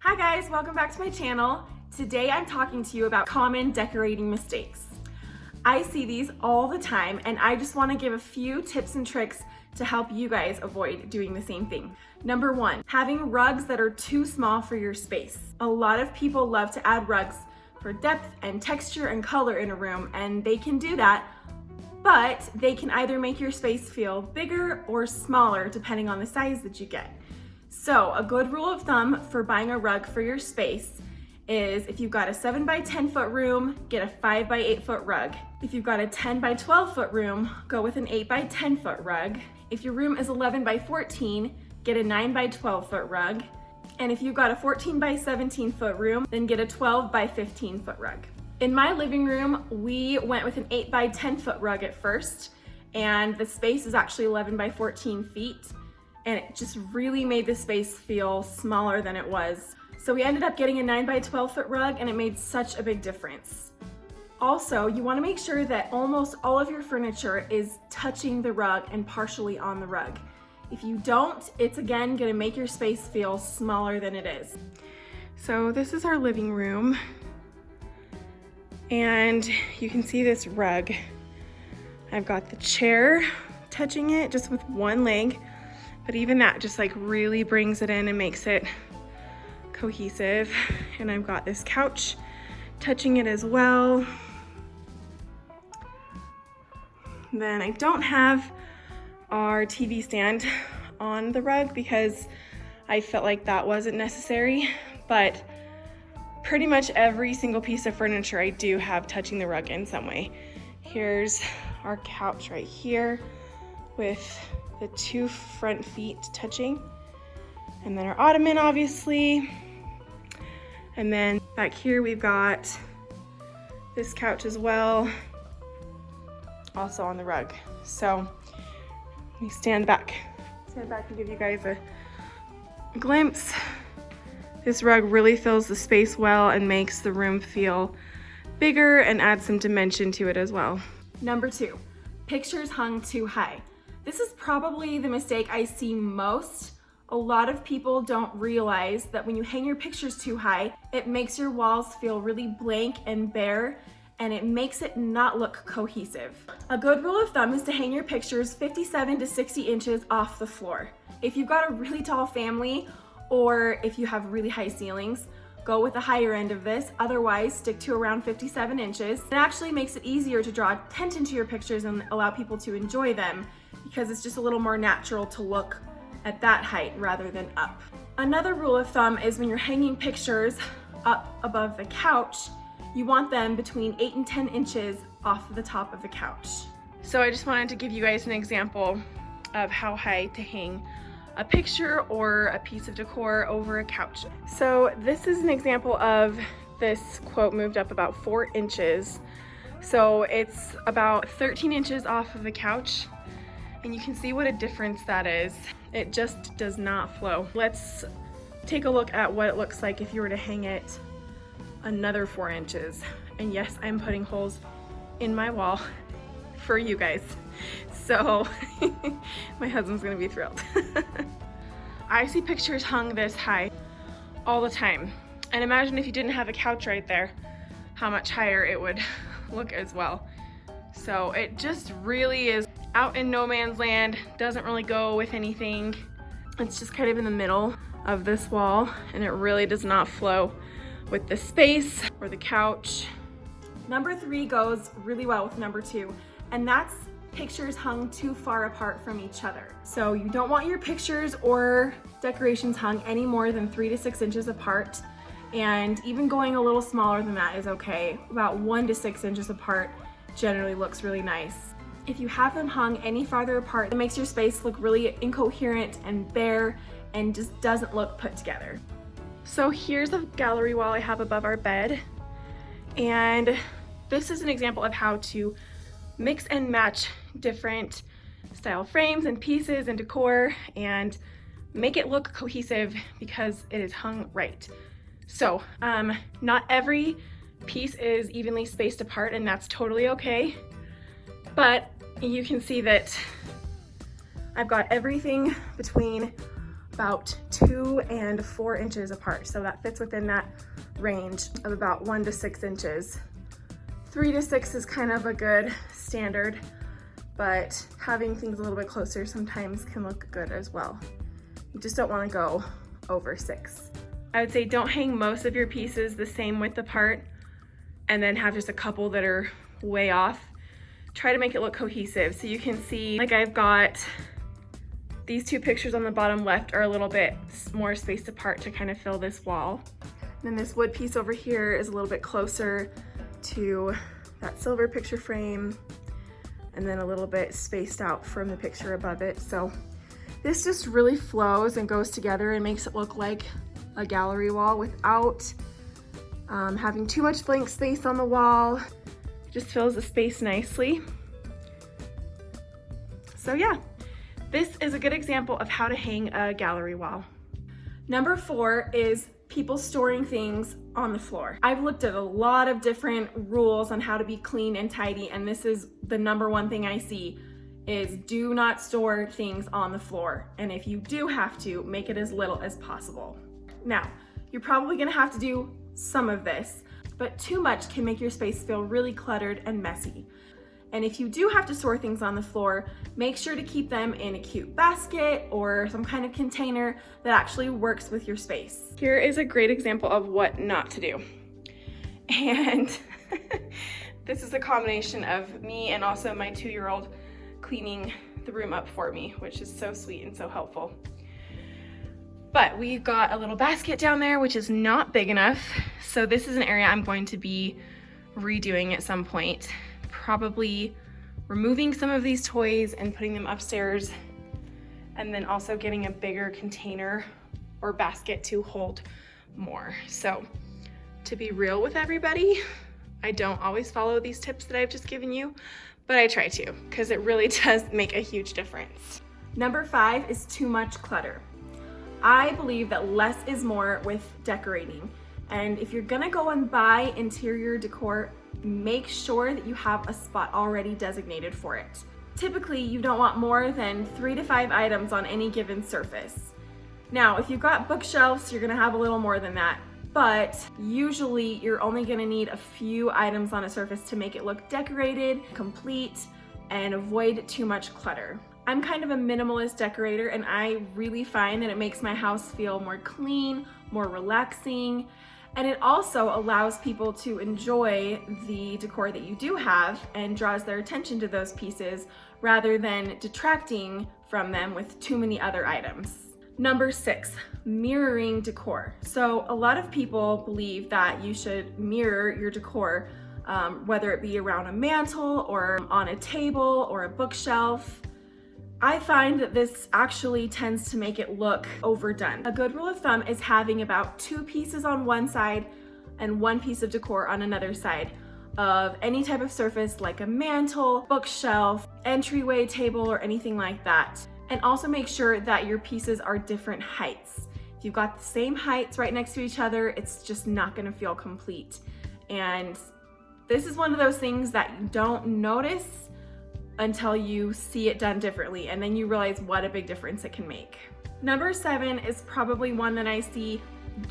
Hi guys, welcome back to my channel. Today I'm talking to you about common decorating mistakes. I see these all the time and I just want to give a few tips and tricks to help you guys avoid doing the same thing. Number one, having rugs that are too small for your space. A lot of people love to add rugs for depth and texture and color in a room, and they can do that, but they can either make your space feel bigger or smaller depending on the size that you get. So a good rule of thumb for buying a rug for your space is if you've got a 7 by 10 foot room, get a 5 by 8 foot rug. If you've got a 10 by 12 foot room, go with an 8 by 10 foot rug. If your room is 11 by 14, get a 9 by 12 foot rug. And if you've got a 14 by 17 foot room, then get a 12 by 15 foot rug. In my living room, we went with an 8 by 10 foot rug at first, and the space is actually 11 by 14 feet. And it just really made the space feel smaller than it was. So we ended up getting a 9 by 12 foot rug, and it made such a big difference. Also, you wanna make sure that almost all of your furniture is touching the rug and partially on the rug. If you don't, it's again gonna make your space feel smaller than it is. So this is our living room, and you can see this rug. I've got the chair touching it just with one leg, but even that just like really brings it in and makes it cohesive. And I've got this couch touching it as well. Then I don't have our TV stand on the rug because I felt like that wasn't necessary, but pretty much every single piece of furniture I do have touching the rug in some way. Here's our couch right here with the two front feet touching, and then our ottoman obviously, and then back here we've got this couch as well, also on the rug. So let me stand back and give you guys a glimpse. This rug really fills the space well and makes the room feel bigger and adds some dimension to it as well. Number two, pictures hung too high. This is probably the mistake I see most. A lot of people don't realize that when you hang your pictures too high, it makes your walls feel really blank and bare, and it makes it not look cohesive. A good rule of thumb is to hang your pictures 57 to 60 inches off the floor. If you've got a really tall family, or if you have really high ceilings, go with the higher end of this. Otherwise, stick to around 57 inches. It actually makes it easier to draw attention to your pictures and allow people to enjoy them, because it's just a little more natural to look at that height rather than up. Another rule of thumb is when you're hanging pictures up above the couch, you want them between 8 and 10 inches off the top of the couch. So I just wanted to give you guys an example of how high to hang a picture or a piece of decor over a couch. So this is an example of this quote moved up about 4 inches. So it's about 13 inches off of the couch, and you can see what a difference that is. It just does not flow. Let's take a look at what it looks like if you were to hang it another 4 inches. And yes, I'm putting holes in my wall for you guys. So my husband's gonna be thrilled. I see pictures hung this high all the time. And imagine if you didn't have a couch right there, how much higher it would look as well. So it just really is out in no man's land, doesn't really go with anything. It's just kind of in the middle of this wall, and it really does not flow with the space or the couch. Number three goes really well with number two, and that's pictures hung too far apart from each other. So you don't want your pictures or decorations hung any more than 3 to 6 inches apart, and even going a little smaller than that is okay. About 1 to 6 inches apart generally looks really nice. If you have them hung any farther apart, it makes your space look really incoherent and bare and just doesn't look put together. So here's a gallery wall I have above our bed, and this is an example of how to mix and match different style frames and pieces and decor and make it look cohesive because it is hung right. So not every piece is evenly spaced apart, and that's totally okay, but you can see that I've got everything between about 2 and 4 inches apart. So that fits within that range of about 1 to 6 inches. 3 to 6 is kind of a good standard, but having things a little bit closer sometimes can look good as well. You just don't want to go over 6. I would say don't hang most of your pieces the same width apart and then have just a couple that are way off. Try to make it look cohesive. So you can see, like I've got these 2 pictures on the bottom left are a little bit more spaced apart to kind of fill this wall. And then this wood piece over here is a little bit closer to that silver picture frame, and then a little bit spaced out from the picture above it. So this just really flows and goes together and makes it look like a gallery wall without having too much blank space on the wall. It just fills the space nicely. So yeah, this is a good example of how to hang a gallery wall. Number 4 is people storing things on the floor. I've looked at a lot of different rules on how to be clean and tidy, and this is the number one thing I see is do not store things on the floor. And if you do have to, make it as little as possible. Now, you're probably gonna have to do some of this, but too much can make your space feel really cluttered and messy. And if you do have to store things on the floor, make sure to keep them in a cute basket or some kind of container that actually works with your space. Here is a great example of what not to do. And this is a combination of me and also my 2-year-old cleaning the room up for me, which is so sweet and so helpful. But we've got a little basket down there, which is not big enough. So this is an area I'm going to be redoing at some point. Probably removing some of these toys and putting them upstairs, and then also getting a bigger container or basket to hold more. So to be real with everybody, I don't always follow these tips that I've just given you, but I try to, because it really does make a huge difference. Number 5 is too much clutter. I believe that less is more with decorating. And if you're gonna go and buy interior decor, make sure that you have a spot already designated for it. Typically, you don't want more than 3 to 5 items on any given surface. Now, if you've got bookshelves, you're gonna have a little more than that, but usually you're only gonna need a few items on a surface to make it look decorated, complete, and avoid too much clutter. I'm kind of a minimalist decorator, and I really find that it makes my house feel more clean, more relaxing, and it also allows people to enjoy the decor that you do have and draws their attention to those pieces rather than detracting from them with too many other items. Number 6, mirroring decor. So a lot of people believe that you should mirror your decor, whether it be around a mantle or on a table or a bookshelf. I find that this actually tends to make it look overdone. A good rule of thumb is having about 2 pieces on one side and 1 piece of decor on another side of any type of surface like a mantle, bookshelf, entryway table, or anything like that. And also make sure that your pieces are different heights. If you've got the same heights right next to each other, it's just not gonna feel complete. And this is one of those things that you don't notice until you see it done differently, and then you realize what a big difference it can make. Number 7 is probably one that I see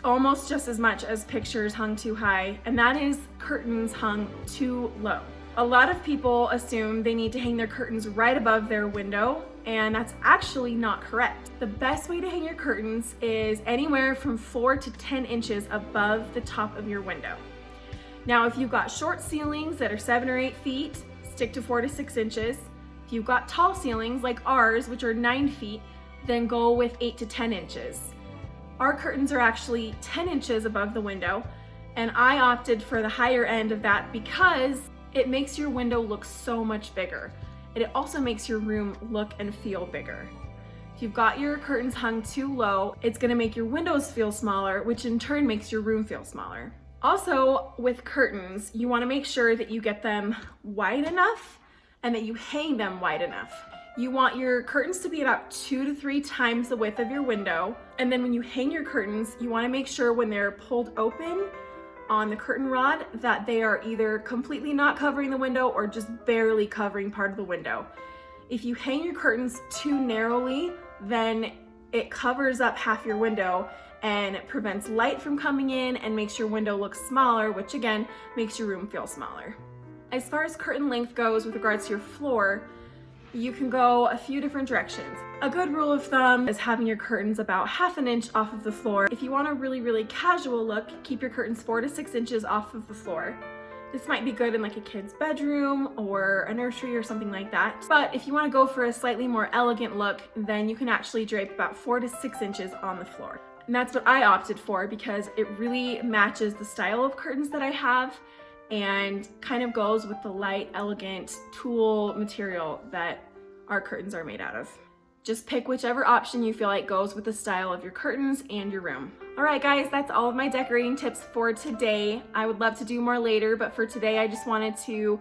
almost just as much as pictures hung too high, and that is curtains hung too low. A lot of people assume they need to hang their curtains right above their window, and that's actually not correct. The best way to hang your curtains is anywhere from 4 to 10 inches above the top of your window. Now, if you've got short ceilings that are 7 or 8 feet, stick to 4 to 6 inches. If you've got tall ceilings like ours, which are 9 feet, then go with 8 to 10 inches. Our curtains are actually 10 inches above the window, and I opted for the higher end of that because it makes your window look so much bigger. And it also makes your room look and feel bigger. If you've got your curtains hung too low, it's gonna make your windows feel smaller, which in turn makes your room feel smaller. Also, with curtains, you want to make sure that you get them wide enough and that you hang them wide enough. You want your curtains to be about 2 to 3 times the width of your window. And then when you hang your curtains, you want to make sure when they're pulled open on the curtain rod that they are either completely not covering the window or just barely covering part of the window. If you hang your curtains too narrowly, then it covers up half your window and it prevents light from coming in and makes your window look smaller, which again makes your room feel smaller. As far as curtain length goes with regards to your floor, you can go a few different directions. A good rule of thumb is having your curtains about 1/2 inch off of the floor. If you want a really casual look, keep your curtains 4 to 6 inches off of the floor. This might be good in like a kid's bedroom or a nursery or something like that. But if you want to go for a slightly more elegant look, then you can actually drape about 4 to 6 inches on the floor. And that's what I opted for because it really matches the style of curtains that I have and kind of goes with the light, elegant tulle material that our curtains are made out of. Just pick whichever option you feel like goes with the style of your curtains and your room. All right, guys, that's all of my decorating tips for today. I would love to do more later, but for today, I just wanted to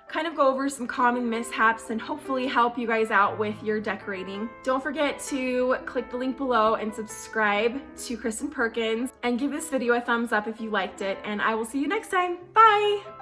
kind of go over some common mishaps and hopefully help you guys out with your decorating. Don't forget to click the link below and subscribe to Kristen Perkins and give this video a thumbs up if you liked it, and I will see you next time. Bye!